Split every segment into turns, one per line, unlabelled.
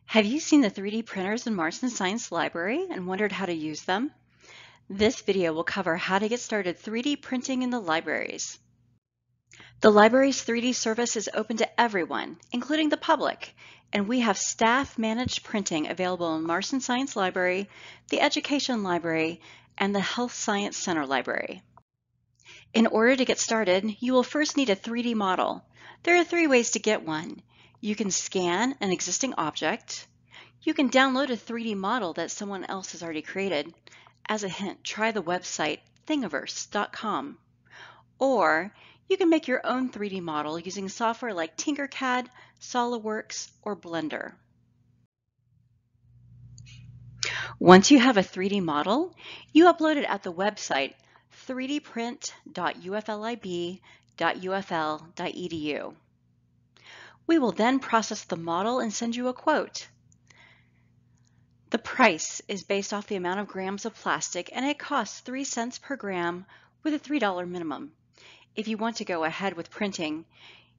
Have you seen the 3D printers in Marston Science Library and wondered how to use them? This video will cover how to get started 3D printing in the libraries. The library's 3D service is open to everyone, including the public, and we have staff-managed printing available in Marston Science Library, the Education Library, and the Health Science Center Library. In order to get started, you will first need a 3D model. There are 3 ways to get one. You can scan an existing object. You can download a 3D model that someone else has already created. As a hint, try the website thingiverse.com. Or you can make your own 3D model using software like Tinkercad, SOLIDWORKS, or Blender. Once you have a 3D model, you upload it at the website 3dprint.uflib.ufl.edu. We will then process the model and send you a quote. The price is based off the amount of grams of plastic, and it costs 3 cents per gram with a $3 minimum. If you want to go ahead with printing,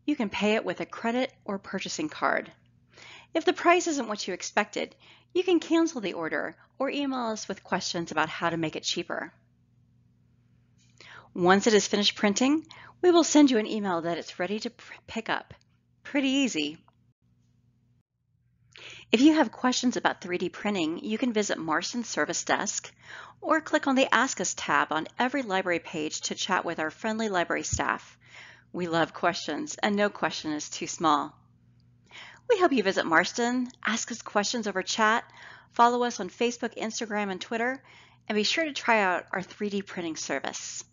you can pay it with a credit or purchasing card. If the price isn't what you expected, you can cancel the order or email us with questions about how to make it cheaper. Once it is finished printing, we will send you an email that it's ready to pick up. Pretty easy. If you have questions about 3D printing, you can visit Marston's Service Desk or click on the Ask Us tab on every library page to chat with our friendly library staff. We love questions, and no question is too small. We hope you visit Marston, ask us questions over chat, follow us on Facebook, Instagram, and Twitter, and be sure to try out our 3D printing service.